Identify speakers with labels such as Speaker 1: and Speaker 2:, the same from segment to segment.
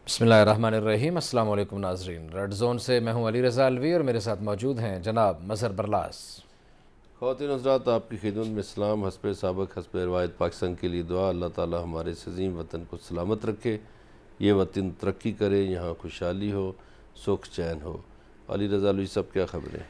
Speaker 1: بسم اللہ الرحمن الرحیم۔ السلام علیکم ناظرین، ریڈ زون سے میں ہوں علی رضا الوی اور میرے ساتھ موجود ہیں جناب مظہر برلاس۔
Speaker 2: خواتین حضرات، آپ کی خدمت میں اسلام حسب سابق حسب روایت پاکستان کے لیے دعا۔ اللہ تعالی ہمارے اس عظیم وطن کو سلامت رکھے، یہ وطن ترقی کرے، یہاں خوشحالی ہو، سکھ چین ہو۔ علی رضا الوی صاحب، کیا خبریں؟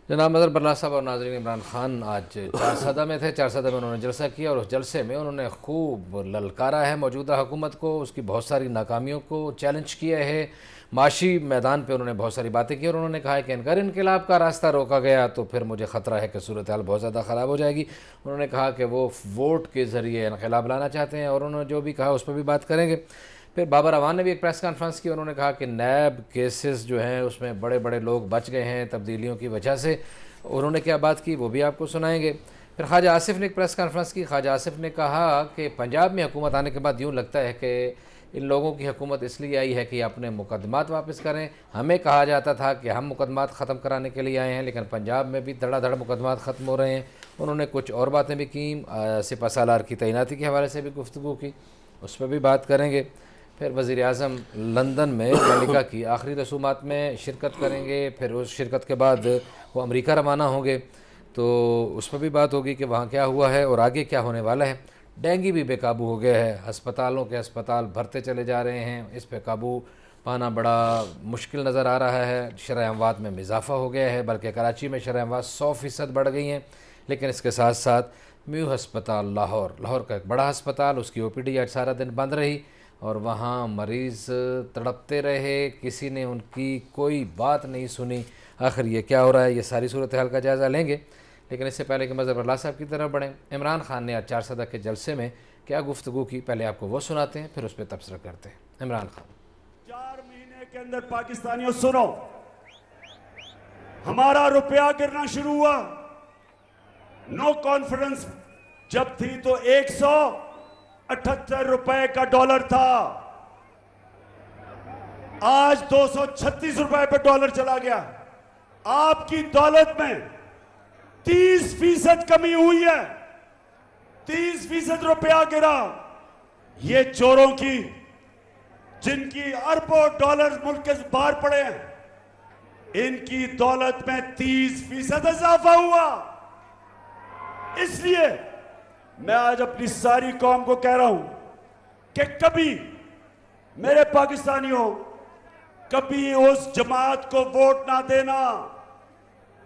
Speaker 1: جناب مظہر برلاس صاحب اور ناظرین، عمران خان آج چارسدہ میں تھے۔ چارسدہ میں انہوں نے جلسہ کیا اور اس جلسے میں انہوں نے خوب للکارا ہے موجودہ حکومت کو، اس کی بہت ساری ناکامیوں کو چیلنج کیا ہے۔ معاشی میدان پہ انہوں نے بہت ساری باتیں کی اور انہوں نے کہا ہے کہ اگر انقلاب کا راستہ روکا گیا تو پھر مجھے خطرہ ہے کہ صورتحال بہت زیادہ خراب ہو جائے گی۔ انہوں نے کہا کہ وہ ووٹ کے ذریعے انقلاب لانا چاہتے ہیں اور انہوں نے جو بھی کہا اس پہ بھی بات کریں گے۔ پھر بابر اعوان نے بھی ایک پریس کانفرنس کی، انہوں نے کہا کہ نیب کیسز جو ہیں اس میں بڑے بڑے لوگ بچ گئے ہیں تبدیلیوں کی وجہ سے۔ انہوں نے کیا بات کی وہ بھی آپ کو سنائیں گے۔ پھر خواجہ آصف نے ایک پریس کانفرنس کی۔ خواجہ آصف نے کہا کہ پنجاب میں حکومت آنے کے بعد یوں لگتا ہے کہ ان لوگوں کی حکومت اس لیے آئی ہے کہ اپنے مقدمات واپس کریں۔ ہمیں کہا جاتا تھا کہ ہم مقدمات ختم کرانے کے لیے آئے ہیں، لیکن پنجاب میں بھی دھڑا دھڑ مقدمات ختم ہو رہے ہیں۔ انہوں نے کچھ اور باتیں بھی کیں، سپہ سالار کی تعیناتی کے حوالے سے بھی گفتگو کی، اس پہ بھی بات کریں گے۔ پھر وزیر اعظم لندن میں ملکہ کی آخری رسومات میں شرکت کریں گے، پھر اس شرکت کے بعد وہ امریکہ روانہ ہوں گے، تو اس پہ بھی بات ہوگی کہ وہاں کیا ہوا ہے اور آگے کیا ہونے والا ہے۔ ڈینگی بھی بے قابو ہو گیا ہے، ہسپتال بھرتے چلے جا رہے ہیں، اس پہ قابو پانا بڑا مشکل نظر آ رہا ہے۔ شرح اموات میں اضافہ ہو گیا ہے، بلکہ کراچی میں شرح اموات 100% بڑھ گئی ہیں۔ لیکن اس کے ساتھ ساتھ میو ہسپتال لاہور کا ایک بڑا ہسپتال، اس کی OPD آج سارا دن بند رہی اور وہاں مریض تڑپتے رہے، کسی نے ان کی کوئی بات نہیں سنی۔ آخر یہ کیا ہو رہا ہے، یہ ساری صورتحال کا جائزہ لیں گے۔ لیکن اس سے پہلے کہ مظہر برلاس صاحب کی طرف بڑھیں، عمران خان نے آج چارسدہ کے جلسے میں کیا گفتگو کی، پہلے آپ کو وہ سناتے ہیں پھر اس پہ تبصرہ کرتے ہیں۔ عمران خان:
Speaker 3: 4 مہینے کے اندر پاکستانیوں سنو، ہمارا روپیہ گرنا شروع ہوا۔ نو کانفیڈنس جب تھی تو 178 روپے کا ڈالر تھا، آج 236 روپے پہ ڈالر چلا گیا۔ آپ کی دولت میں 30% کمی ہوئی ہے، 30% روپیہ گرا۔ یہ چوروں کی، جن کی اربوں ڈالر ملک کے باہر پڑے ہیں، ان کی دولت میں 30% اضافہ ہوا۔ اس لیے میں آج اپنی ساری قوم کو کہہ رہا ہوں کہ کبھی میرے پاکستانیوں، کبھی اس جماعت کو ووٹ نہ دینا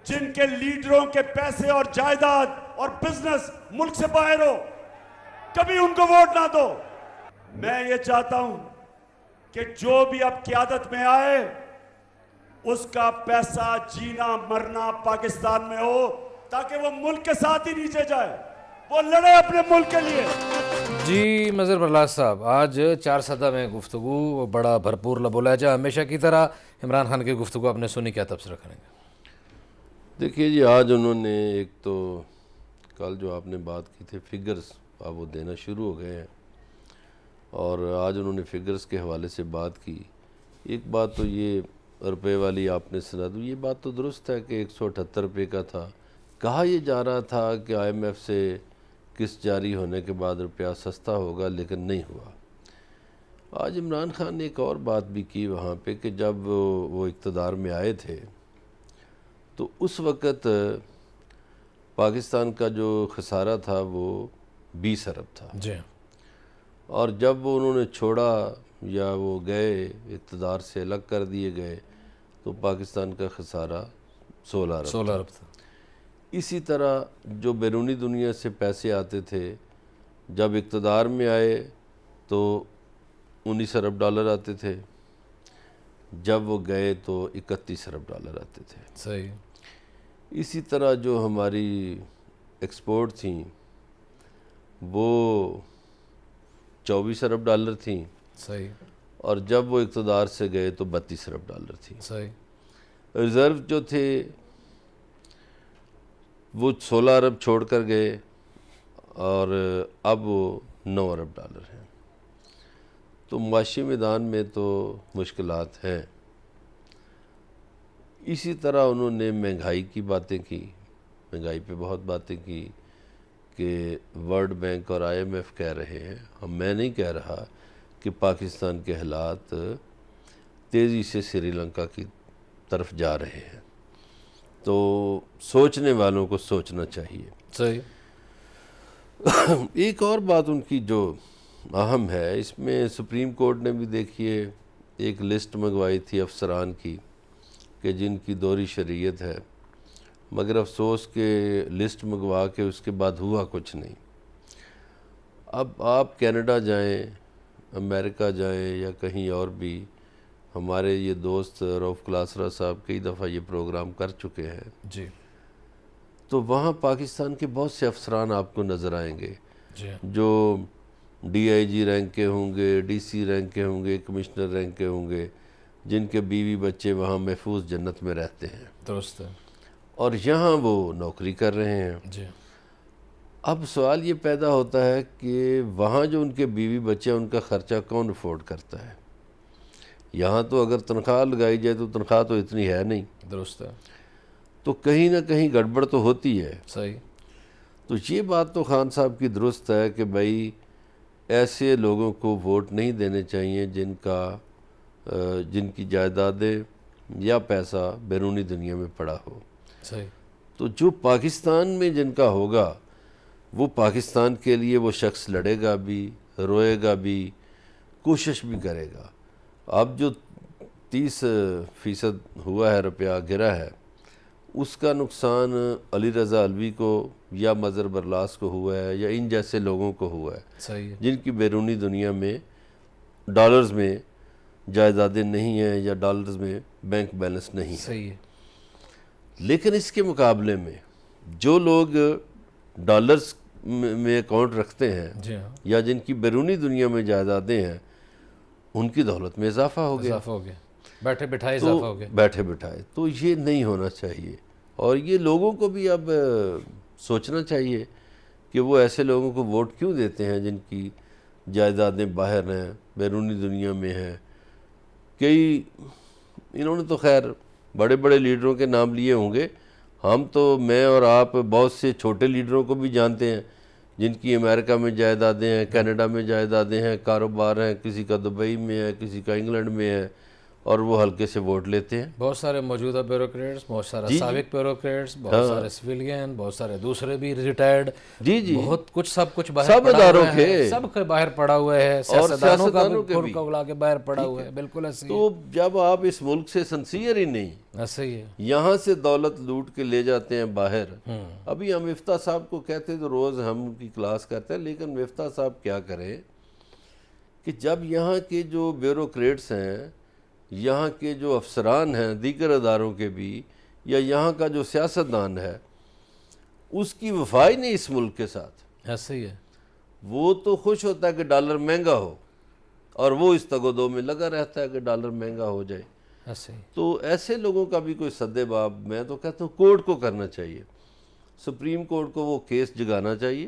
Speaker 3: جن کے لیڈروں کے پیسے اور جائیداد اور بزنس ملک سے باہر ہو، کبھی ان کو ووٹ نہ دو۔ میں یہ چاہتا ہوں کہ جو بھی اب قیادت میں آئے، اس کا پیسہ جینا مرنا پاکستان میں ہو، تاکہ وہ ملک کے ساتھ ہی نیچے جائے، وہ لڑے اپنے ملک کے لیے۔
Speaker 1: جی مظہر برلاس صاحب، آج چارسدہ میں گفتگو بڑا بھرپور لب و لہجہ ہمیشہ کی طرح۔ عمران خان کی گفتگو آپ نے سنی، کیا تبصرہ کریں گے؟
Speaker 2: دیکھیے جی، آج انہوں نے ایک تو کل جو آپ نے بات کی تھی فگرز، اب وہ دینا شروع ہو گئے ہیں، اور آج انہوں نے فگرز کے حوالے سے بات کی۔ ایک بات تو یہ روپے والی آپ نے سنا دی، یہ بات تو درست ہے کہ 178 روپے کا تھا۔ کہا یہ جا رہا تھا کہ IMF سے قسط جاری ہونے کے بعد روپیہ سستا ہوگا، لیکن نہیں ہوا۔ آج عمران خان نے ایک اور بات بھی کی وہاں پہ کہ جب وہ اقتدار میں آئے تھے تو اس وقت پاکستان کا جو خسارہ تھا وہ 20 ارب تھا،
Speaker 1: جی،
Speaker 2: اور جب وہ انہوں نے چھوڑا یا وہ گئے، اقتدار سے الگ کر دیے گئے، تو پاکستان کا خسارہ 16 ارب
Speaker 1: 16
Speaker 2: تھا۔
Speaker 1: ارب تھا۔
Speaker 2: اسی طرح جو بیرونی دنیا سے پیسے آتے تھے، جب اقتدار میں آئے تو 19 ارب ڈالر آتے تھے، جب وہ گئے تو 31 ارب ڈالر آتے تھے۔
Speaker 1: صحیح۔
Speaker 2: اسی طرح جو ہماری ایکسپورٹ تھیں وہ 24 ارب ڈالر تھیں،
Speaker 1: صحیح۔
Speaker 2: اور جب وہ اقتدار سے گئے تو 32 ارب ڈالر تھیں۔
Speaker 1: صحیح۔
Speaker 2: ریزرو جو تھے وہ 16 ارب چھوڑ کر گئے، اور اب وہ 9 ارب ڈالر ہیں۔ تو معاشی میدان میں تو مشکلات ہیں۔ اسی طرح انہوں نے مہنگائی کی باتیں کی، مہنگائی پہ بہت باتیں کی کہ ورلڈ بینک اور IMF کہہ رہے ہیں، میں نہیں کہہ رہا کہ پاکستان کے حالات تیزی سے سری لنکا کی طرف جا رہے ہیں۔ تو سوچنے والوں کو سوچنا چاہیے۔
Speaker 1: صحیح۔
Speaker 2: ایک اور بات ان کی جو اہم ہے، اس میں سپریم کورٹ نے بھی دیکھیے ایک لسٹ منگوائی تھی افسران کی کہ جن کی دوہری شریعت ہے، مگر افسوس کہ لسٹ منگوا کے اس کے بعد ہوا کچھ نہیں۔ اب آپ کینیڈا جائیں، امریکہ جائیں یا کہیں اور بھی، ہمارے یہ دوست روف کلاسرا صاحب کئی دفعہ یہ پروگرام کر چکے ہیں،
Speaker 1: جی
Speaker 2: تو وہاں پاکستان کے بہت سے افسران آپ کو نظر آئیں گے
Speaker 1: جی
Speaker 2: جو ڈی آئی جی رینک کے ہوں گے، ڈی سی رینک کے ہوں گے، کمشنر رینک کے ہوں گے، جن کے بیوی بچے وہاں محفوظ جنت میں رہتے ہیں،
Speaker 1: درست ہے۔
Speaker 2: اور یہاں وہ نوکری کر رہے ہیں۔
Speaker 1: جی
Speaker 2: اب سوال یہ پیدا ہوتا ہے کہ وہاں جو ان کے بیوی بچے ہیں ان کا خرچہ کون افورڈ کرتا ہے؟ یہاں تو اگر تنخواہ لگائی جائے تو تنخواہ تو اتنی ہے نہیں،
Speaker 1: درست ہے۔
Speaker 2: تو کہیں نہ کہیں گڑبڑ تو ہوتی ہے۔
Speaker 1: صحیح۔
Speaker 2: تو یہ بات تو خان صاحب کی درست ہے کہ بھائی ایسے لوگوں کو ووٹ نہیں دینے چاہیے جن کی جائیدادیں یا پیسہ بیرونی دنیا میں پڑا ہو۔
Speaker 1: صحیح۔
Speaker 2: تو جو پاکستان میں جن کا ہوگا وہ پاکستان کے لیے وہ شخص لڑے گا بھی، روئے گا بھی، کوشش بھی کرے گا۔ اب جو 30% ہوا ہے، روپیہ گرا ہے، اس کا نقصان علی رضا علوی کو یا مظہر برلاس کو ہوا ہے یا ان جیسے لوگوں کو ہوا ہے
Speaker 1: صحیح ہے۔
Speaker 2: جن کی بیرونی دنیا میں ڈالرز میں جائیدادیں نہیں ہیں یا ڈالرز میں بینک بیلنس نہیں ہے۔
Speaker 1: صحیح ہے۔
Speaker 2: لیکن اس کے مقابلے میں جو لوگ ڈالرز میں اکاؤنٹ رکھتے ہیں
Speaker 1: جی ہاں،
Speaker 2: یا جن کی بیرونی دنیا میں جائیدادیں ہیں، ان کی دولت میں اضافہ ہو گیا،
Speaker 1: اضافہ ہو گیا، بیٹھے بٹھائے اضافہ ہو گیا۔
Speaker 2: بیٹھے بٹھائے۔ تو یہ نہیں ہونا چاہیے، اور یہ لوگوں کو بھی اب سوچنا چاہیے کہ وہ ایسے لوگوں کو ووٹ کیوں دیتے ہیں جن کی جائیدادیں باہر ہیں، بیرونی دنیا میں ہیں۔ کئی انہوں نے تو خیر بڑے بڑے لیڈروں کے نام لیے ہوں گے، ہم تو میں اور آپ بہت سے چھوٹے لیڈروں کو بھی جانتے ہیں جن کی امریکہ میں جائیدادیں ہیں، کینیڈا میں جائیدادیں ہیں، کاروبار ہیں، کسی کا دبئی میں ہے، کسی کا انگلینڈ میں ہے، اور وہ ہلکے سے ووٹ لیتے ہیں۔
Speaker 1: بہت سارے موجودہ بیوروکریٹس، بہت سارے سابق بیوروکریٹس، بہت سارے سویلین، بہت سارے دوسرے بھی ریٹائرڈ،
Speaker 2: جی جی،
Speaker 1: بہت کچھ سب کچھ باہر
Speaker 2: سب
Speaker 1: پڑا
Speaker 2: اداروں
Speaker 1: ہوا ہے،
Speaker 2: کے،
Speaker 1: سب کے باہر پڑا ہوا ہے،
Speaker 2: اور
Speaker 1: سیاستدانوں کا
Speaker 2: سیاستدانوں کے
Speaker 1: بھی
Speaker 2: بھی،
Speaker 1: کھل کھلا کے باہر پڑا ہوا ہے۔ بالکل ایسے ہی
Speaker 2: تو جب آپ اس ملک سے سنسیئر ہی نہیں،
Speaker 1: ایسے ہی ہے۔
Speaker 2: یہاں سے دولت لوٹ کے لے جاتے ہیں باہر۔ ابھی ہم مفتاح صاحب کو کہتے تو روز ہم ان کی کلاس کرتے ہیں، لیکن مفتاح صاحب کیا کریں کہ جب یہاں کے جو بیوروکریٹس ہیں، یہاں کے جو افسران ہیں دیگر اداروں کے بھی، یا یہاں کا جو سیاستدان ہے، اس کی وفائی نہیں اس ملک کے ساتھ،
Speaker 1: ایسے ہی ہے۔
Speaker 2: وہ تو خوش ہوتا ہے کہ ڈالر مہنگا ہو، اور وہ اس تگ و دو میں لگا رہتا ہے کہ ڈالر مہنگا ہو جائے۔
Speaker 1: ایسے ہی۔
Speaker 2: تو ایسے لوگوں کا بھی کوئی سدے باب میں تو کہتا ہوں کورٹ کو کرنا چاہیے، سپریم کورٹ کو وہ کیس جگانا چاہیے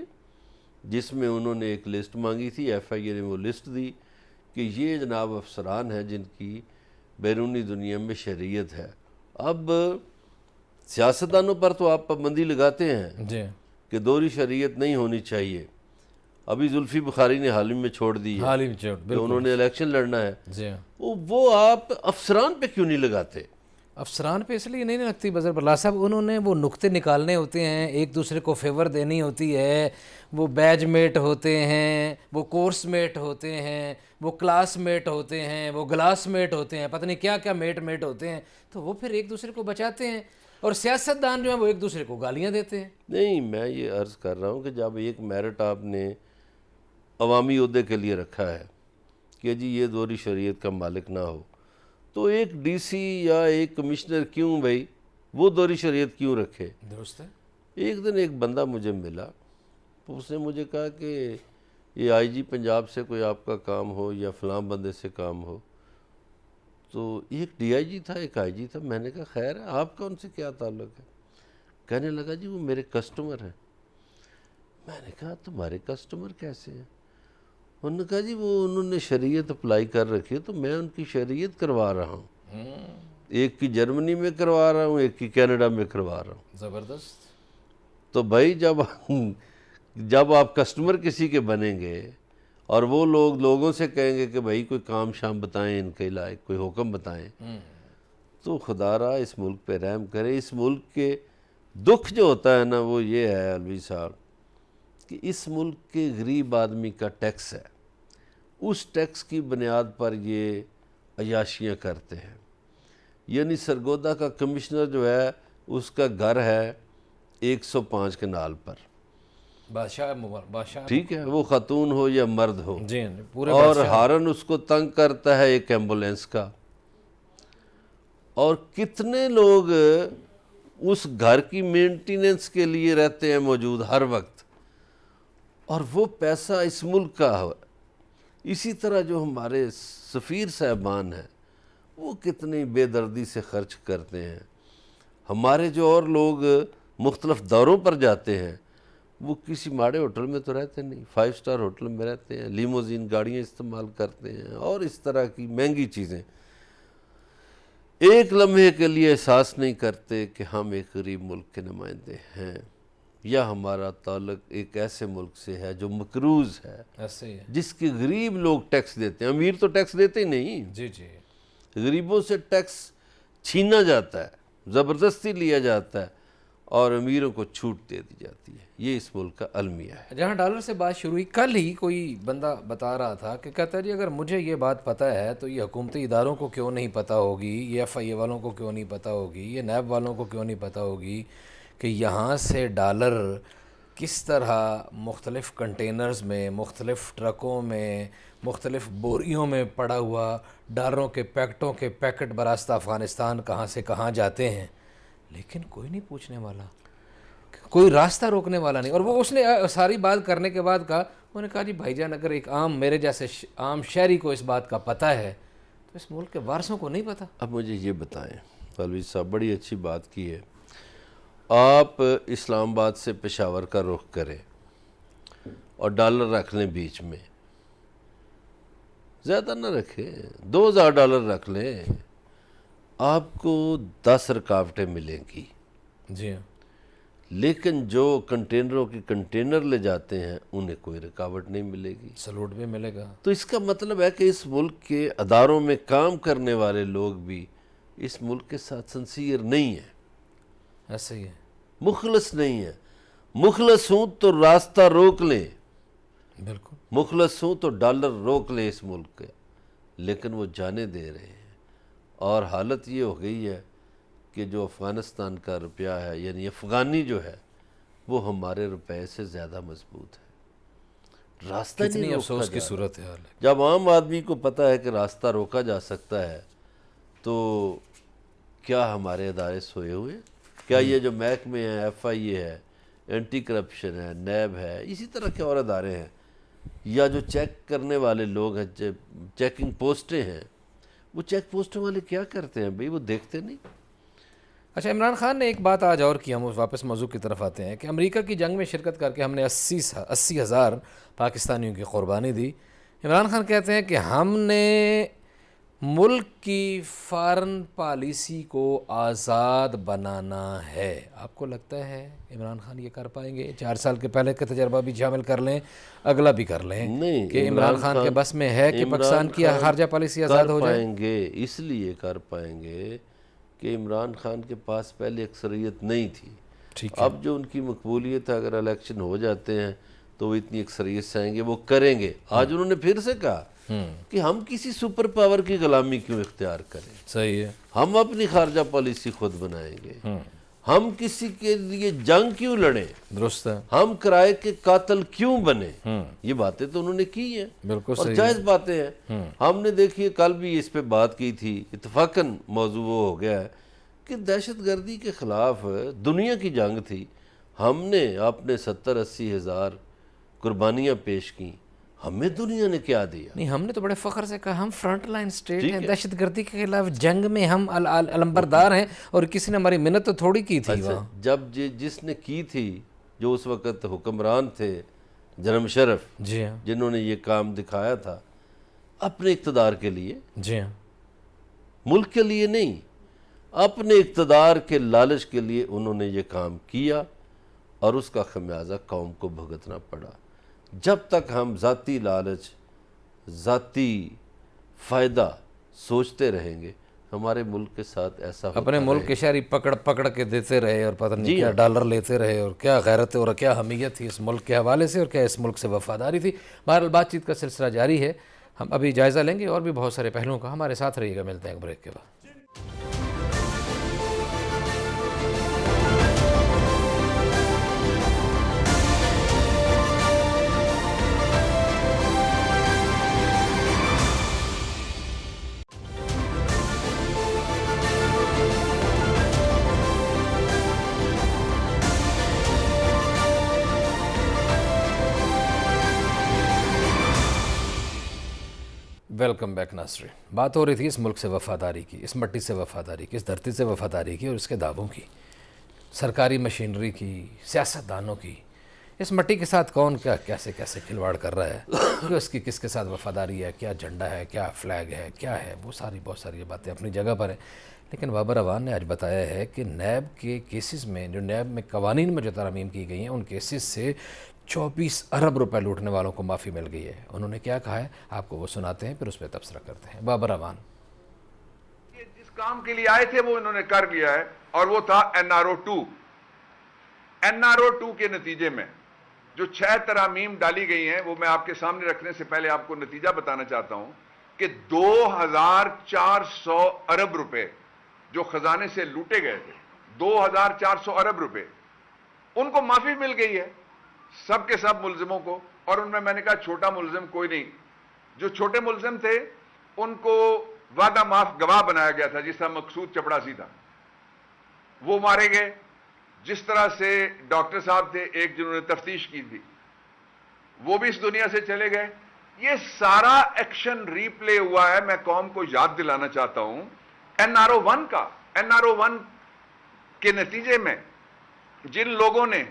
Speaker 2: جس میں انہوں نے ایک لسٹ مانگی تھی، ایف آئی اے نے وہ لسٹ دی کہ یہ جناب افسران ہیں جن کی بیرونی دنیا میں شریعت ہے۔ اب سیاستدانوں پر تو آپ پابندی لگاتے ہیں
Speaker 1: جی
Speaker 2: کہ دوہری شریعت نہیں ہونی چاہیے، ابھی زلفی بخاری نے حال ہی میں چھوڑ دی ہے
Speaker 1: حال ہی میں چوٹ،
Speaker 2: کہ انہوں نے الیکشن لڑنا ہے،
Speaker 1: جی ہاں۔
Speaker 2: وہ آپ افسران پہ کیوں نہیں لگاتے؟
Speaker 1: افسران پہ اس لیے نہیں لگتی بظر برلا صاحب، انہوں نے وہ نقطے نکالنے ہوتے ہیں، ایک دوسرے کو فیور دینی ہوتی ہے، وہ بیج میٹ ہوتے ہیں، وہ کورس میٹ ہوتے ہیں، وہ کلاس میٹ ہوتے ہیں، وہ گلاس میٹ ہوتے ہیں، پتہ نہیں کیا کیا میٹ ہوتے ہیں، تو وہ پھر ایک دوسرے کو بچاتے ہیں، اور سیاستدان جو ہیں وہ ایک دوسرے کو گالیاں دیتے ہیں۔
Speaker 2: نہیں، میں یہ عرض کر رہا ہوں کہ جب ایک میرٹ آپ نے عوامی عہدے کے لیے رکھا ہے کہ جی یہ دوہری شریعت کا مالک نہ ہو، تو ایک ڈی سی یا ایک کمشنر کیوں بھائی وہ دوہری شریعت کیوں رکھے؟
Speaker 1: درست ہے۔
Speaker 2: ایک دن ایک بندہ مجھے ملا، اس نے مجھے کہا کہ یہ آئی جی پنجاب سے کوئی آپ کا کام ہو یا فلاں بندے سے کام ہو، تو ایک ڈی آئی جی تھا، ایک آئی جی تھا۔ میں نے کہا خیر ہے، آپ کا ان سے کیا تعلق ہے؟ کہنے لگا جی وہ میرے کسٹمر ہیں۔ میں نے کہا تمہارے کسٹمر کیسے ہیں؟ انہوں نے کہا جی وہ انہوں نے شریعت اپلائی کر رکھی ہے تو میں ان کی شریعت کروا رہا ہوں، ایک کی جرمنی میں کروا رہا ہوں، ایک کی کینیڈا میں کروا رہا ہوں۔
Speaker 1: زبردست۔
Speaker 2: تو بھائی جب آپ کسٹمر کسی کے بنیں گے اور وہ لوگ لوگوں سے کہیں گے کہ بھائی کوئی کام شام بتائیں ان کے لائق، کوئی حکم بتائیں، تو خدا را اس ملک پہ رحم کرے۔ اس ملک کے دکھ جو ہوتا ہے نا وہ یہ ہے علوی صاحب کہ اس ملک کے غریب آدمی کا ٹیکس ہے، اس ٹیکس کی بنیاد پر یہ عیاشیاں کرتے ہیں۔ یعنی سرگودا کا کمشنر جو ہے اس کا گھر ہے 105 کنال پر،
Speaker 1: بادشاہ
Speaker 2: ٹھیک ہے، وہ خاتون ہو یا مرد ہو،
Speaker 1: جی پورے
Speaker 2: اور ہارن اس کو تنگ کرتا ہے ایک ایمبولینس کا۔ اور کتنے لوگ اس گھر کی مینٹیننس کے لیے رہتے ہیں موجود ہر وقت، اور وہ پیسہ اس ملک کا ہے۔ اسی طرح جو ہمارے سفیر صاحبان ہیں وہ کتنی بے دردی سے خرچ کرتے ہیں۔ ہمارے جو اور لوگ مختلف دوروں پر جاتے ہیں وہ کسی ماڑے ہوٹل میں تو رہتے نہیں، 5 سٹار ہوٹل میں رہتے ہیں، لیموزین گاڑیاں استعمال کرتے ہیں اور اس طرح کی مہنگی چیزیں۔ ایک لمحے کے لیے احساس نہیں کرتے کہ ہم ایک غریب ملک کے نمائندے ہیں، یا ہمارا تعلق ایک ایسے ملک سے ہے جو مقروض ہے،
Speaker 1: ایسے ہی ہے۔
Speaker 2: جس کے غریب لوگ ٹیکس دیتے ہیں۔ امیر تو ٹیکس دیتے ہی نہیں،
Speaker 1: جی جی
Speaker 2: غریبوں سے ٹیکس چھینا جاتا ہے، زبردستی لیا جاتا ہے، اور امیروں کو چھوٹ دے دی جاتی ہے۔ یہ اس ملک کا المیہ ہے۔
Speaker 1: جہاں ڈالر سے بات شروع ہوئی، کل ہی کوئی بندہ بتا رہا تھا کہ کہتا ہے جی اگر مجھے یہ بات پتہ ہے تو یہ حکومتی اداروں کو کیوں نہیں پتہ ہوگی، یہ ایف آئی اے والوں کو کیوں نہیں پتہ ہوگی، یہ نیب والوں کو کیوں نہیں پتہ ہوگی کہ یہاں سے ڈالر کس طرح مختلف کنٹینرز میں، مختلف ٹرکوں میں، مختلف بوریوں میں پڑا ہوا ڈالروں کے پیکٹوں کے پیکٹ براستہ افغانستان کہاں سے کہاں جاتے ہیں، لیکن کوئی نہیں پوچھنے والا، کوئی راستہ روکنے والا نہیں۔ اور وہ اس نے ساری بات کرنے کے بعد کہا، انہوں نے کہا جی بھائی جان اگر ایک عام میرے جیسے عام شہری کو اس بات کا پتہ ہے تو اس ملک کے وارثوں کو نہیں پتہ۔
Speaker 2: اب مجھے یہ بتائیں علوی صاحب، بڑی اچھی بات کی ہے، آپ اسلام آباد سے پشاور کا رخ کریں اور ڈالر رکھ لیں بیچ میں، زیادہ نہ رکھیں، $2000 رکھ لیں، آپ کو 10 رکاوٹیں ملیں گی۔
Speaker 1: جی ہاں،
Speaker 2: لیکن جو کنٹینروں کے کنٹینر لے جاتے ہیں انہیں کوئی رکاوٹ نہیں ملے گی۔
Speaker 1: سلوٹ بھی ملے گا۔
Speaker 2: تو اس کا مطلب ہے کہ اس ملک کے اداروں میں کام کرنے والے لوگ بھی اس ملک کے ساتھ سنسیئر نہیں ہیں،
Speaker 1: ایسے ہی ہے،
Speaker 2: مخلص نہیں ہیں۔ مخلص ہوں تو راستہ روک لیں،
Speaker 1: بالکل۔
Speaker 2: مخلص ہوں تو ڈالر روک لیں اس ملک کے، لیکن وہ جانے دے رہے ہیں۔ اور حالت یہ ہو گئی ہے کہ جو افغانستان کا روپیہ ہے، یعنی افغانی جو ہے، وہ ہمارے روپے سے زیادہ مضبوط ہے۔ راستہ نہیں
Speaker 1: کتنی
Speaker 2: روکا
Speaker 1: افسوس کی
Speaker 2: جا رہا۔
Speaker 1: صورت حال ہے۔
Speaker 2: جب عام آدمی کو پتہ ہے کہ راستہ روکا جا سکتا ہے تو کیا ہمارے ادارے سوئے ہوئے ہیں؟ کیا یہ جو محکمے ہیں، ایف آئی اے ہے، اینٹی کرپشن ہے، نیب ہے، اسی طرح کے اور ادارے ہیں، یا جو چیک کرنے والے لوگ ہیں، چیکنگ پوسٹیں ہیں، وہ چیک پوسٹوں والے کیا کرتے ہیں بھئی؟ وہ دیکھتے نہیں۔
Speaker 1: اچھا، عمران خان نے ایک بات آج اور کی، ہم واپس موضوع کی طرف آتے ہیں کہ امریکہ کی جنگ میں شرکت کر کے ہم نے 80,000 پاکستانیوں کی قربانی دی۔ عمران خان کہتے ہیں کہ ہم نے ملک کی فارن پالیسی کو آزاد بنانا ہے۔ آپ کو لگتا ہے عمران خان یہ کر پائیں گے؟ 4 سال کے پہلے کا تجربہ بھی شامل کر لیں، اگلا بھی کر لیں،
Speaker 2: نہیں،
Speaker 1: کہ عمران خان کے بس میں ہے کہ پاکستان کی خارجہ پالیسی آزاد ہو جائے؟
Speaker 2: کر پائیں گے، اس لیے کر پائیں گے کہ عمران خان کے پاس پہلے اکثریت نہیں تھی۔
Speaker 1: ٹھیک ہے،
Speaker 2: اب جو ان کی مقبولیت ہے، اگر الیکشن ہو جاتے ہیں تو وہ اتنی اکثریت سے آئیں گے، وہ کریں گے۔ آج انہوں نے پھر سے کہا کہ ہم کسی سپر پاور کی غلامی کیوں اختیار کریں،
Speaker 1: صحیح ہے،
Speaker 2: ہم اپنی خارجہ پالیسی خود بنائیں گے، ہم کسی کے لیے جنگ کیوں لڑیں،
Speaker 1: درست ہے،
Speaker 2: ہم کرائے کے قاتل کیوں بنے۔ یہ باتیں تو انہوں نے کی ہیں،
Speaker 1: بالکل
Speaker 2: اور
Speaker 1: صحیح
Speaker 2: جائز باتیں ہیں۔ ہم نے دیکھیے کل بھی اس پہ بات کی تھی، اتفاقاً موضوع وہ ہو گیا ہے کہ دہشت گردی کے خلاف دنیا کی جنگ تھی، ہم نے اپنے 70-80 ہزار قربانیاں پیش کیں، ہمیں دنیا نے کیا دیا؟
Speaker 1: نہیں، ہم نے تو بڑے فخر سے کہا ہم فرنٹ لائن سٹیٹ ہیں، دہشت گردی کے خلاف جنگ میں ہم علمبردار ہیں، اور کسی نے ہماری منت تو تھوڑی کی تھی وہاں۔
Speaker 2: جب جس نے کی تھی، جو اس وقت حکمران تھے جنرل مشرف،
Speaker 1: جی ہاں،
Speaker 2: جنہوں نے یہ کام دکھایا تھا اپنے اقتدار کے لیے،
Speaker 1: جی ہاں،
Speaker 2: ملک کے لیے نہیں، اپنے اقتدار کے لالچ کے لیے انہوں نے یہ کام کیا، اور اس کا خمیازہ قوم کو بھگتنا پڑا۔ جب تک ہم ذاتی لالچ، ذاتی فائدہ سوچتے رہیں گے، ہمارے ملک کے ساتھ ایسا ہوتا
Speaker 1: اپنے ملک کی شہری پکڑ پکڑ کے دیتے رہے اور پتہ نہیں
Speaker 2: جی
Speaker 1: کیا
Speaker 2: ہاں۔
Speaker 1: ڈالر لیتے رہے، اور کیا غیرت اور کیا حمیت تھی اس ملک کے حوالے سے، اور کیا اس ملک سے وفاداری تھی۔ بہرحال بات چیت کا سلسلہ جاری ہے، ہم ابھی جائزہ لیں گے اور بھی بہت سارے پہلوؤں کا۔ ہمارے ساتھ رہیے گا، ملتے ہیں ایک بریک کے بعد۔ ویلکم بیک ناظرین۔ بات ہو رہی تھی اس ملک سے وفاداری کی، اس مٹی سے وفاداری کی، اس دھرتی سے وفاداری کی اور اس کے دعووں کی، سرکاری مشینری کی، سیاستدانوں کی۔ اس مٹی کے ساتھ کون کیا کیسے کیسے کھلواڑ کر رہا ہے، کہ اس کی کس کے ساتھ وفاداری ہے، کیا جھنڈا ہے، کیا فلیگ ہے، کیا ہے، وہ ساری بہت ساری باتیں اپنی جگہ پر ہیں۔ لیکن بابر اعوان نے آج بتایا ہے کہ نیب کے کیسز میں، جو نیب میں قوانین میں جو ترامیم کی گئی ہیں، ان کیسز سے 24 ارب روپے لوٹنے والوں کو معافی مل گئی ہے۔ انہوں نے کیا کہا ہے، آپ کو وہ سناتے ہیں، پھر اس پہ تبصرہ کرتے ہیں۔ بابر اعوان۔
Speaker 4: جس کام کے لیے آئے تھے وہ انہوں نے کر لیا ہے، اور وہ تھا NRO 2۔ NRO 2 کے نتیجے میں جو 6 ترامیم ڈالی گئی ہیں، وہ میں آپ کے سامنے رکھنے سے پہلے آپ کو نتیجہ بتانا چاہتا ہوں کہ 2400 ارب روپے جو خزانے سے لوٹے گئے تھے، 2400 ارب روپے، ان کو معافی مل گئی ہے، سب کے سب ملزموں کو۔ اور ان میں نے کہا چھوٹا ملزم کوئی نہیں۔ جو چھوٹے ملزم تھے ان کو وعدہ معاف گواہ بنایا گیا تھا، جس طرح مقصود چپڑاسی تھا، وہ مارے گئے۔ جس طرح سے ڈاکٹر صاحب تھے ایک جنہوں نے تفتیش کی تھی، وہ بھی اس دنیا سے چلے گئے۔ یہ سارا ایکشن ری پلے ہوا ہے۔ میں قوم کو یاد دلانا چاہتا ہوں NRO 1 کا۔ NRO 1 کے نتیجے میں جن لوگوں نے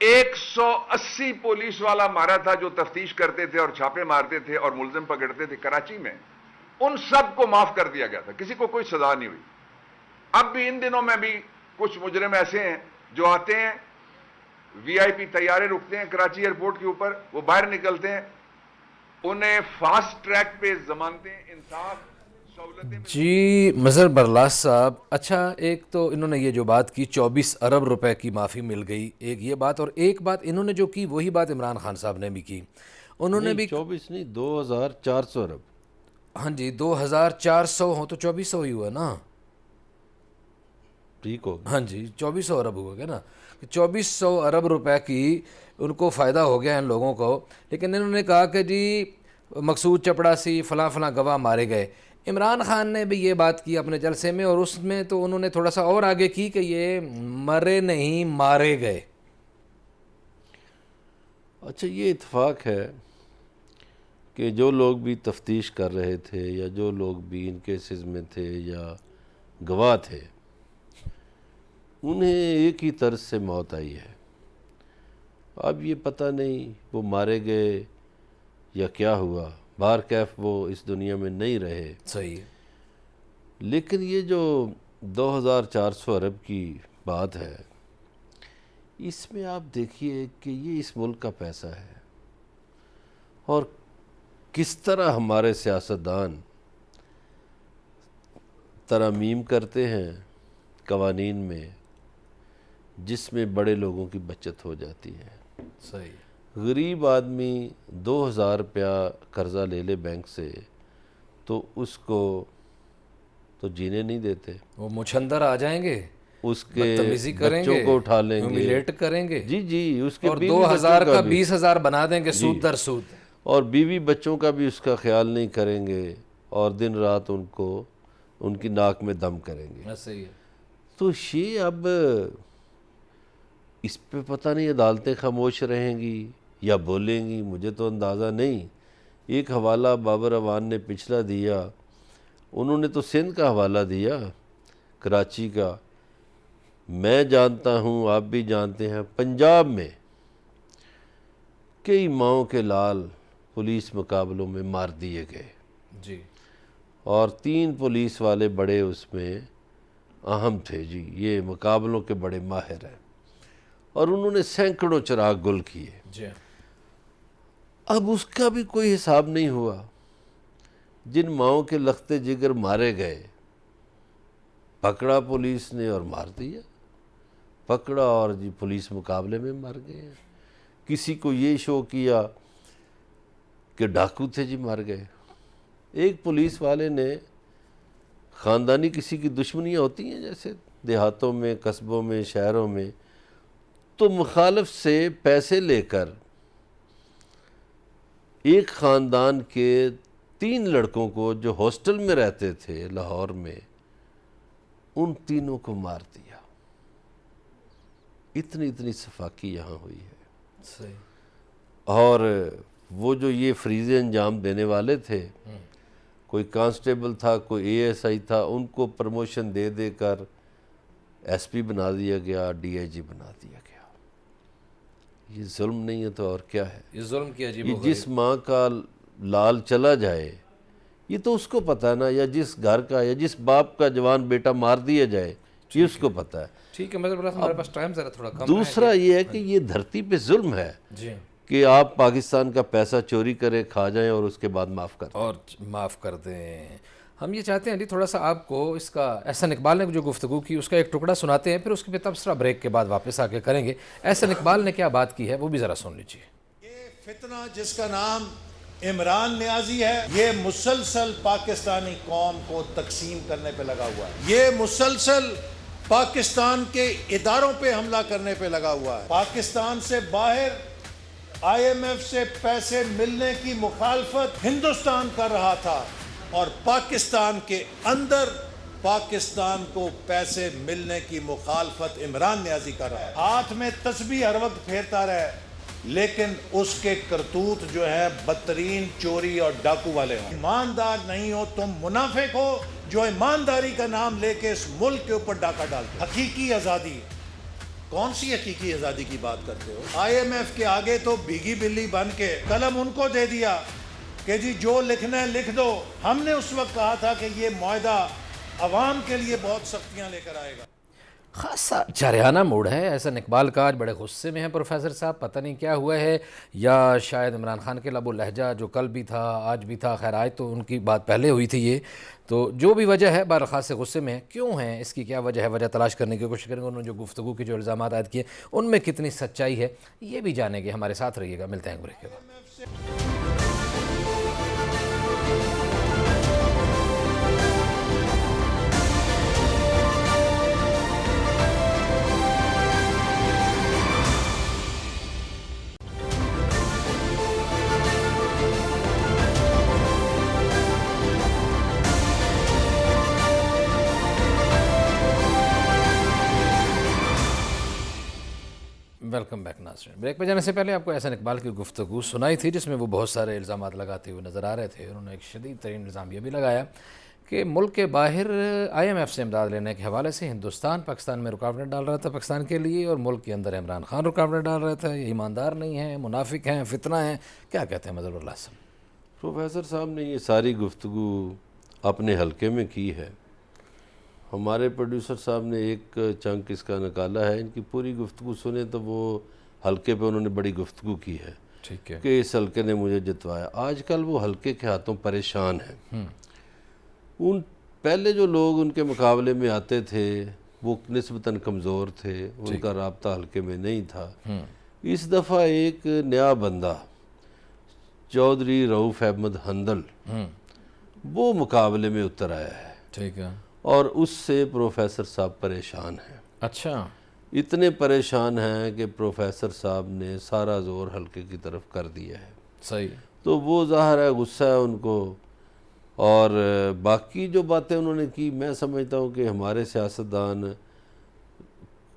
Speaker 4: 180 پولیس والا مارا تھا، جو تفتیش کرتے تھے اور چھاپے مارتے تھے اور ملزم پکڑتے تھے کراچی میں، ان سب کو معاف کر دیا گیا تھا، کسی کو کوئی سزا نہیں ہوئی۔ اب بھی ان دنوں میں بھی کچھ مجرم ایسے ہیں جو آتے ہیں، VIP طیارے رکتے ہیں کراچی ایئرپورٹ کے اوپر، وہ باہر نکلتے ہیں، انہیں فاسٹ ٹریک پہ ضمانتیں، انصاف، سہولتیں۔
Speaker 1: جی مظہر برلاس صاحب، اچھا ایک تو انہوں نے یہ جو بات کی 24 ارب روپے کی معافی مل گئی، ایک یہ بات، اور ایک بات انہوں نے جو کی وہی بات عمران خان صاحب نے بھی کی۔ انہوں نے بھی
Speaker 2: 24 نہیں، 2400 ارب۔
Speaker 1: ہاں جی، 2400 ہو تو 2400 ہی ہوا نا۔
Speaker 2: ٹھیک ہو گیا۔
Speaker 1: ہاں جی، 2400 ارب ہوا گیا نا، 2400 ارب روپے کی ان کو فائدہ ہو گیا ان لوگوں کو۔ لیکن انہوں نے کہا کہ جی مقصود چپڑاسی فلاں فلاں گواہ مارے گئے۔ عمران خان نے بھی یہ بات کی اپنے جلسے میں، اور اس میں تو انہوں نے تھوڑا سا اور آگے کی کہ یہ مرے نہیں مارے گئے۔
Speaker 2: اچھا، یہ اتفاق ہے کہ جو لوگ بھی تفتیش کر رہے تھے یا جو لوگ بھی ان کیسز میں تھے یا گواہ تھے، انہیں ایک ہی طرز سے موت آئی ہے۔ اب یہ پتہ نہیں وہ مارے گئے یا کیا ہوا، بہر کیف وہ اس دنیا میں نہیں رہے۔
Speaker 1: صحیح ہے۔
Speaker 2: لیکن یہ جو 2400 ارب کی بات ہے، اس میں آپ دیکھیے کہ یہ اس ملک کا پیسہ ہے، اور کس طرح ہمارے سیاستدان ترامیم کرتے ہیں قوانین میں، جس میں بڑے لوگوں کی بچت ہو جاتی ہے۔
Speaker 1: صحیح۔
Speaker 2: غریب آدمی 2000 روپیہ قرضہ لے لے بینک سے تو اس کو تو جینے نہیں دیتے،
Speaker 1: وہ مچھندر آ جائیں گے،
Speaker 2: اس کے
Speaker 1: بدتمیزی کریں
Speaker 2: بچوں
Speaker 1: گے،
Speaker 2: کو اٹھا لیں گے،
Speaker 1: ہیومیلیٹ کریں گے،
Speaker 2: جی جی، اس کے
Speaker 1: اور
Speaker 2: بیوی
Speaker 1: 2000
Speaker 2: بچوں
Speaker 1: کا
Speaker 2: بھی،
Speaker 1: 20,000 بنا دیں گے سود در سود۔
Speaker 2: اور بیوی بچوں کا بھی اس کا خیال نہیں کریں گے، اور دن رات ان کو ان کی ناک میں دم کریں گے۔
Speaker 1: صحیح ہے۔
Speaker 2: تو یہ اب اس پہ پتہ نہیں عدالتیں خاموش رہیں گی یا بولیں گی، مجھے تو اندازہ نہیں۔ ایک حوالہ بابر اعوان نے پچھلا دیا، انہوں نے تو سندھ کا حوالہ دیا، کراچی کا۔ میں جانتا ہوں، آپ بھی جانتے ہیں، پنجاب میں کئی ماؤں کے لال پولیس مقابلوں میں مار دیے گئے،
Speaker 1: جی
Speaker 2: اور 3 پولیس والے بڑے اس میں اہم تھے، جی یہ مقابلوں کے بڑے ماہر ہیں، اور انہوں نے سینکڑوں چراغ گل کیے۔
Speaker 1: جی
Speaker 2: اب اس کا بھی کوئی حساب نہیں ہوا. جن ماؤں کے لختے جگر مارے گئے پکڑا پولیس نے اور مار دیا, پکڑا اور جی پولیس مقابلے میں مر گئے. کسی کو یہ شو کیا کہ ڈاکو تھے جی مر گئے. ایک پولیس والے نے خاندانی کسی کی دشمنیاں ہوتی ہیں جیسے دیہاتوں میں, قصبوں میں, شہروں میں, تو مخالف سے پیسے لے کر ایک خاندان کے 3 لڑکوں کو جو ہاسٹل میں رہتے تھے لاہور میں, ان تینوں کو مار دیا. اتنی صفاقی یہاں ہوئی ہے.
Speaker 1: صحیح.
Speaker 2: اور وہ جو یہ فریضے انجام دینے والے تھے, کوئی کانسٹیبل تھا, کوئی اے ایس آئی تھا, ان کو پروموشن دے دے کر ایس پی بنا دیا گیا, ڈی آئی جی بنا دیا گیا. یہ ظلم نہیں ہے تو اور کیا ہے؟
Speaker 1: یہ ظلم کی عجیب و
Speaker 2: یہ
Speaker 1: غریب.
Speaker 2: جس ماں کا لال چلا جائے یہ تو اس کو پتہ ہے نا, یا جس گھر کا یا جس باپ کا جوان بیٹا مار دیا جائے یہ اس کو پتہ ہے.
Speaker 1: ٹھیک ہے مطلب ہمارے پاس ٹائم ذرا تھوڑا کم ہے.
Speaker 2: دوسرا یہ ہے کہ یہ دھرتی پہ ظلم ہے
Speaker 1: جی
Speaker 2: کہ آپ پاکستان کا پیسہ چوری کریں, کھا جائیں اور اس کے بعد معاف کر دیں.
Speaker 1: اور معاف کر دیں. ہم یہ چاہتے ہیں علی تھوڑا سا آپ کو اس کا احسن اقبال نے جو گفتگو کی اس کا ایک ٹکڑا سناتے ہیں, پھر اس کے پہ تبصرہ بریک کے بعد واپس آ کے کریں گے. احسن اقبال نے کیا بات کی ہے وہ بھی ذرا سن لیجیے.
Speaker 5: یہ فتنہ جس کا نام عمران نیازی ہے, یہ مسلسل پاکستانی قوم کو تقسیم کرنے پہ لگا ہوا ہے. یہ مسلسل پاکستان کے اداروں پہ حملہ کرنے پہ لگا ہوا ہے. پاکستان سے باہر آئی ایم ایف سے پیسے ملنے کی مخالفت ہندوستان کر رہا تھا, اور پاکستان کے اندر پاکستان کو پیسے ملنے کی مخالفت عمران نیازی کر رہا ہے. ہاتھ میں تسبیح ہر وقت پھیرتا رہے, لیکن اس کے کرتوت جو ہے بدترین چوری اور ڈاکو والے ہوں. ایماندار نہیں ہو تم, منافق ہو جو ایمانداری کا نام لے کے اس ملک کے اوپر ڈاکہ ڈالتے. حقیقی آزادی, کون سی حقیقی آزادی کی بات کرتے ہو؟ آئی ایم ایف کے آگے تو بھیگی بلی بن کے قلم ان کو دے دیا کہ جی جو لکھنا ہے لکھ دو. ہم نے اس وقت کہا تھا کہ یہ معاہدہ عوام کے لیے بہت سختیاں لے کر آئے گا.
Speaker 1: خاصا جارحانہ موڈ ہے احسن اقبال کا. آج بڑے غصے میں ہیں پروفیسر صاحب, پتہ نہیں کیا ہوا ہے, یا شاید عمران خان کے لب و لہجہ جو کل بھی تھا آج بھی تھا, خیر آج تو ان کی بات پہلے ہوئی تھی. یہ تو جو بھی وجہ ہے بہرحال خاصے غصے میں ہے. کیوں ہیں, اس کی کیا وجہ ہے, وجہ تلاش کرنے کی کوشش کریں گے. انہوں نے جو گفتگو کی, جو الزامات عائد کیے, ان میں کتنی سچائی ہے یہ بھی جانیں گے. ہمارے ساتھ رہیے گا, ملتے ہیں بریک کے بعد. ویلکم بیک ناظرین. بریک پہ جانے سے پہلے آپ کو احسن اقبال کی گفتگو سنائی تھی جس میں وہ بہت سارے الزامات لگاتے ہوئے نظر آ رہے تھے. انہوں نے ایک شدید ترین الزام یہ بھی لگایا کہ ملک کے باہر آئی ایم ایف سے امداد لینے کے حوالے سے ہندوستان پاکستان میں رکاوٹیں ڈال رہا تھا پاکستان کے لیے, اور ملک کے اندر عمران خان رکاوٹیں ڈال رہا تھا. یہ ایماندار نہیں ہیں, منافق ہیں, فتنہ ہیں. کیا کہتے ہیں مظہر اللہ صاحب؟
Speaker 2: پروفیسر صاحب نے یہ ساری گفتگو اپنے حلقے میں کی ہے. ہمارے پروڈیوسر صاحب نے ایک چنک اس کا نکالا ہے. ان کی پوری گفتگو سنیں تو وہ حلقے پہ انہوں نے بڑی گفتگو کی ہے.
Speaker 1: ٹھیک ہے.
Speaker 2: کہ اس حلقے نے مجھے جتوایا. آج کل وہ حلقے کے ہاتھوں پریشان ہیں. ان پہلے جو لوگ ان کے مقابلے میں آتے تھے وہ نسبتاً کمزور تھے, ان کا رابطہ حلقے میں نہیں تھا. اس دفعہ ایک نیا بندہ چودھری رؤف احمد حنظل وہ مقابلے میں اتر آیا ہے.
Speaker 1: ٹھیک ہے.
Speaker 2: اور اس سے پروفیسر صاحب پریشان ہیں.
Speaker 1: اچھا.
Speaker 2: اتنے پریشان ہیں کہ پروفیسر صاحب نے سارا زور حلقے کی طرف کر دیا ہے.
Speaker 1: صحیح.
Speaker 2: تو وہ ظاہر ہے غصہ ہے ان کو. اور باقی جو باتیں انہوں نے کی, میں سمجھتا ہوں کہ ہمارے سیاستدان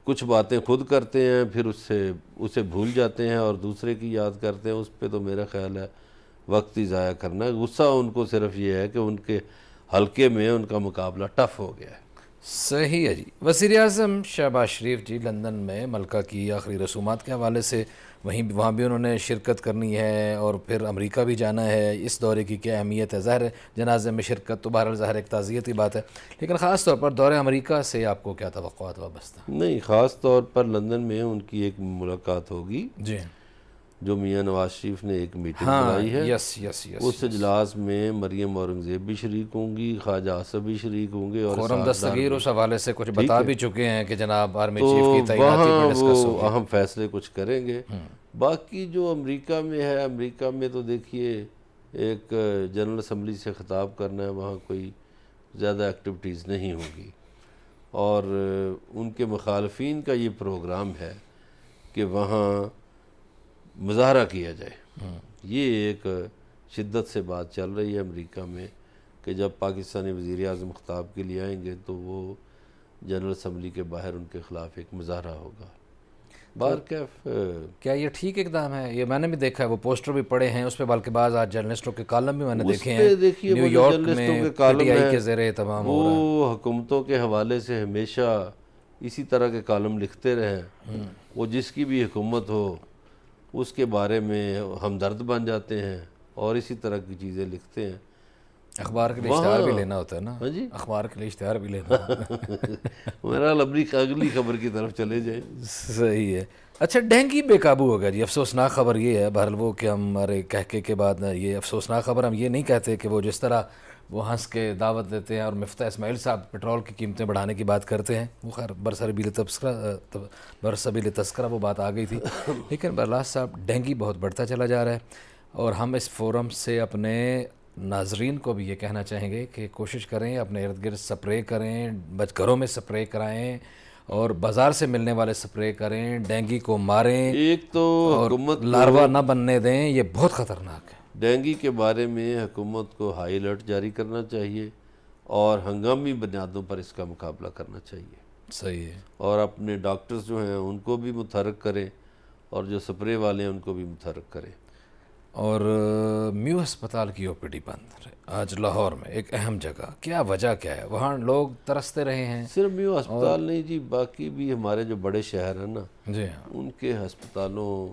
Speaker 2: کچھ باتیں خود کرتے ہیں پھر اسے بھول جاتے ہیں اور دوسرے کی یاد کرتے ہیں. اس پہ تو میرا خیال ہے وقت ہی ضائع کرنا ہے. غصہ ان کو صرف یہ ہے کہ ان کے حلقے میں ان کا مقابلہ ٹف ہو گیا ہے.
Speaker 1: صحیح ہے جی. وزیر اعظم شہباز شریف جی لندن میں ملکہ کی آخری رسومات کے حوالے سے وہاں بھی انہوں نے شرکت کرنی ہے اور پھر امریکہ بھی جانا ہے. اس دورے کی کیا اہمیت ہے؟ ظاہر ہے جنازے میں شرکت تو بہرحال ظاہر ایک تعزیتی بات ہے, لیکن خاص طور پر دورہ امریکہ سے آپ کو کیا توقعات وابستہ؟
Speaker 2: نہیں, خاص طور پر لندن میں ان کی ایک ملاقات ہوگی.
Speaker 1: جی.
Speaker 2: جو میاں نواز شریف نے ایک میٹنگ
Speaker 1: ہاں
Speaker 2: بنائی ہے،
Speaker 1: یس یس یس
Speaker 2: اس اجلاس میں مریم اورنگزیب بھی شریک ہوں گی، خواجہ آصف بھی شریک ہوں گے، اور
Speaker 1: خورم
Speaker 2: اسحاق
Speaker 1: دستگیر
Speaker 2: ڈار
Speaker 1: اس حوالے سے کچھ بتا بھی چکے ہیں کہ جناب آرمی
Speaker 2: تو
Speaker 1: چیف کی تعیناتی
Speaker 2: وہاں
Speaker 1: بھی ڈسکس
Speaker 2: وہ
Speaker 1: ہوگی۔
Speaker 2: اہم فیصلے کچھ کریں گے۔ باقی جو امریکہ میں ہے، امریکہ میں تو دیکھیے ایک جنرل اسمبلی سے خطاب کرنا ہے، وہاں کوئی زیادہ ایکٹیویٹیز نہیں ہوگی، اور ان کے مخالفین کا یہ پروگرام ہے کہ وہاں مظاہرہ کیا جائے۔ یہ ایک شدت سے بات چل رہی ہے امریکہ میں کہ جب پاکستانی وزیر اعظم خطاب کے لیے آئیں گے تو وہ جنرل اسمبلی کے باہر ان کے خلاف ایک مظاہرہ ہوگا۔ بہرکیف
Speaker 1: کیا یہ ٹھیک اقدام ہے؟ یہ میں نے بھی دیکھا ہے، وہ پوسٹر بھی پڑے ہیں اس پہ، بلکہ بعض آج جرنلسٹوں کے کالم بھی میں نے دیکھے ہیں،
Speaker 2: دیکھیے
Speaker 1: نیو
Speaker 2: وہ جو
Speaker 1: یارک
Speaker 2: جرنلسٹوں
Speaker 1: میں
Speaker 2: کے
Speaker 1: پی
Speaker 2: کالم
Speaker 1: ٹی آئی
Speaker 2: ہیں
Speaker 1: کے زیر اہتمام ہو رہا ہے۔
Speaker 2: وہ حکومتوں کے حوالے سے ہمیشہ اسی طرح کے کالم لکھتے رہے ہیں، وہ جس کی بھی حکومت ہو اس کے بارے میں ہمدرد بن جاتے ہیں اور اسی طرح کی چیزیں لکھتے ہیں۔
Speaker 1: اخبار کے لیے اشتہار بھی لینا ہوتا ہے نا،
Speaker 2: ہاں جی،
Speaker 1: اخبار کے لیے اشتہار بھی لینا ہوتا ہے۔
Speaker 2: میرا اگلی خبر کی طرف چلے جائیں۔
Speaker 1: صحیح ہے۔ اچھا، ڈینگی بے قابو ہو گیا جی، افسوسناک خبر یہ ہے، بہرحال وہ کہ ہمارے کہکے کے بعد یہ افسوسناک خبر ہم یہ نہیں کہتے کہ وہ جس طرح وہ ہنس کے دعوت دیتے ہیں اور مفتاح اسماعیل صاحب پٹرول کی قیمتیں بڑھانے کی بات کرتے ہیں، وہ خیر برسبیل تذکرہ وہ بات آ گئی تھی، لیکن برلاس صاحب ڈینگی بہت بڑھتا چلا جا رہا ہے، اور ہم اس فورم سے اپنے ناظرین کو بھی یہ کہنا چاہیں گے کہ کوشش کریں اپنے ارد گرد سپرے کریں، گھروں میں سپرے کرائیں اور بازار سے ملنے والے سپرے کریں، ڈینگی کو ماریں
Speaker 2: ایک تو
Speaker 1: اور
Speaker 2: حکومت
Speaker 1: لاروا نہ بننے دیں، یہ بہت خطرناک ہے۔
Speaker 2: ڈینگی کے بارے میں حکومت کو ہائی الرٹ جاری کرنا چاہیے اور ہنگامی بنیادوں پر اس کا مقابلہ کرنا چاہیے،
Speaker 1: صحیح ہے۔
Speaker 2: اور اپنے ڈاکٹرز جو ہیں ان کو بھی متحرک کریں اور جو سپرے والے ہیں ان کو بھی متحرک کریں۔
Speaker 1: اور میو ہسپتال کی او پی ڈی بند آج لاہور میں، ایک اہم جگہ، کیا وجہ کیا ہے؟ وہاں لوگ ترستے رہے ہیں؟
Speaker 2: صرف میو ہسپتال نہیں جی، باقی بھی ہمارے جو بڑے شہر ہیں نا
Speaker 1: جی ہاں،
Speaker 2: ان کے ہسپتالوں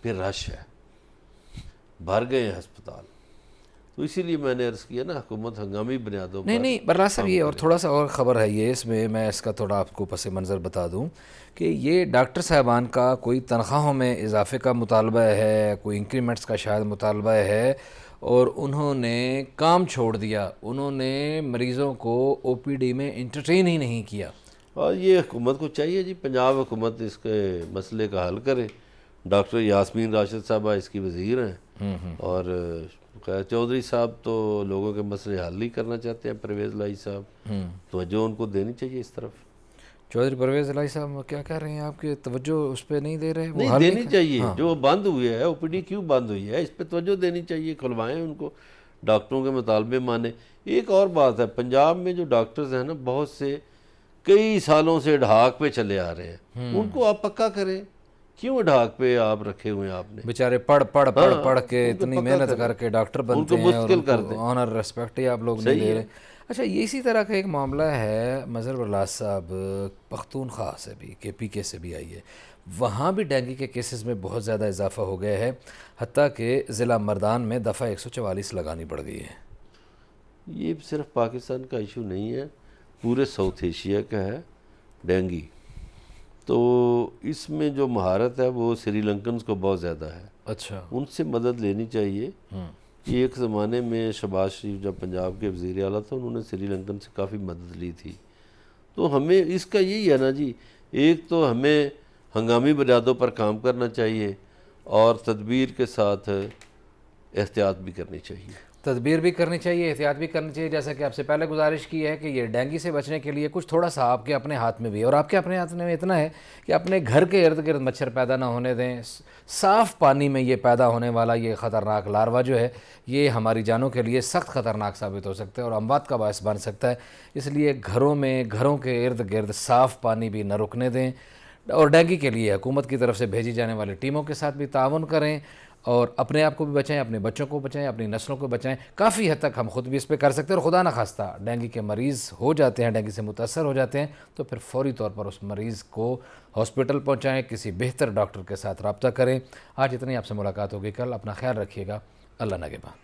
Speaker 2: پہ رش ہے، بھر گئے ہیں ہسپتال، تو اسی لیے میں نے عرض کیا نا حکومت ہنگامی بنیادوں پر
Speaker 1: نہیں برلاس صاحب، یہ اور تھوڑا سا اور خبر ہے یہ، اس میں میں اس کا تھوڑا آپ کو پس منظر بتا دوں کہ یہ ڈاکٹر صاحبان کا کوئی تنخواہوں میں اضافے کا مطالبہ ہے، کوئی انکریمنٹس کا شاید مطالبہ ہے، اور انہوں نے کام چھوڑ دیا، انہوں نے مریضوں کو او پی ڈی میں انٹرٹین ہی نہیں کیا۔
Speaker 2: اور یہ حکومت کو چاہیے جی، پنجاب حکومت اس کے مسئلے کا حل کرے۔ ڈاکٹر یاسمین راشد صاحبہ اس کی وزیر ہیں، اور خیر چودھری صاحب تو لوگوں کے مسئلے حل نہیں کرنا چاہتے ہیں، پرویز لائی صاحب، توجہ ان کو دینی چاہیے اس طرف۔
Speaker 1: چودھری پرویز الہی صاحب کیا کہہ رہے ہیں؟ آپ کی توجہ اس پہ نہیں دے رہے؟ وہ
Speaker 2: نہیں
Speaker 1: حل
Speaker 2: دینی چاہیے، جو بند ہوئے ہے او پی ڈی کیوں بند ہوئی ہے اس پہ توجہ دینی چاہیے، کھلوائیں ان کو، ڈاکٹروں کے مطالبے مانیں۔ ایک اور بات ہے، پنجاب میں جو ڈاکٹرز ہیں نا بہت سے کئی سالوں سے ڈھاک پہ چلے آ رہے ہیں، ان کو آپ پکا کریں، کیوں ڈھاک پہ آپ رکھے ہوئے ہیں آپ نے؟
Speaker 1: بیچارے پڑھ کے اتنی محنت کر کے ڈاکٹر بنتے ہیں اور ان کو آنر ریسپیکٹ ہی آپ لوگ نہیں دے رہے۔ اچھا، یہ اسی طرح کا ایک معاملہ ہے مظہر برلاس صاحب پختونخوا سے بھی، کے پی کے سے بھی آئی ہے، وہاں بھی ڈینگی کے کیسز میں بہت زیادہ اضافہ ہو گیا ہے، حتیٰ کہ ضلع مردان میں دفعہ 144 لگانی پڑ گئی ہے۔
Speaker 2: یہ صرف پاکستان کا ایشو نہیں ہے، پورے ساؤتھ ایشیا کا ہے ڈینگی، تو اس میں جو مہارت ہے وہ سری لنکنز کو بہت زیادہ ہے،
Speaker 1: اچھا،
Speaker 2: ان سے مدد لینی چاہیے۔ یہ ایک زمانے میں شہباز شریف جب پنجاب کے وزیر اعلیٰ تھے، انہوں نے سری لنکن سے کافی مدد لی تھی، تو ہمیں اس کا یہی ہے نا جی، ایک تو ہمیں ہنگامی بنیادوں پر کام کرنا چاہیے اور تدبیر کے ساتھ احتیاط بھی کرنی چاہیے۔
Speaker 1: تدبیر بھی کرنی چاہیے، احتیاط بھی کرنی چاہیے، جیسا کہ آپ سے پہلے گزارش کی ہے کہ یہ ڈینگی سے بچنے کے لیے کچھ تھوڑا سا آپ کے اپنے ہاتھ میں بھی ہے، اور آپ کے اپنے ہاتھ میں اتنا ہے کہ اپنے گھر کے ارد گرد مچھر پیدا نہ ہونے دیں۔ صاف پانی میں یہ پیدا ہونے والا یہ خطرناک لاروا جو ہے یہ ہماری جانوں کے لیے سخت خطرناک ثابت ہو سکتا ہے اور اموات کا باعث بن سکتا ہے، اس لیے گھروں کے ارد گرد صاف پانی بھی نہ رکنے دیں، اور ڈینگی کے لیے حکومت کی طرف سے بھیجی جانے والی ٹیموں کے ساتھ بھی تعاون کریں، اور اپنے آپ کو بھی بچائیں، اپنے بچوں کو بچائیں، اپنی نسلوں کو بچائیں۔ کافی حد تک ہم خود بھی اس پہ کر سکتے ہیں، اور خدا نہ خواستہ ڈینگی کے مریض ہو جاتے ہیں، ڈینگی سے متاثر ہو جاتے ہیں، تو پھر فوری طور پر اس مریض کو ہاسپٹل پہنچائیں، کسی بہتر ڈاکٹر کے ساتھ رابطہ کریں۔ آج اتنی آپ سے ملاقات ہوگی، کل اپنا خیال رکھیے گا، اللہ نگہبان۔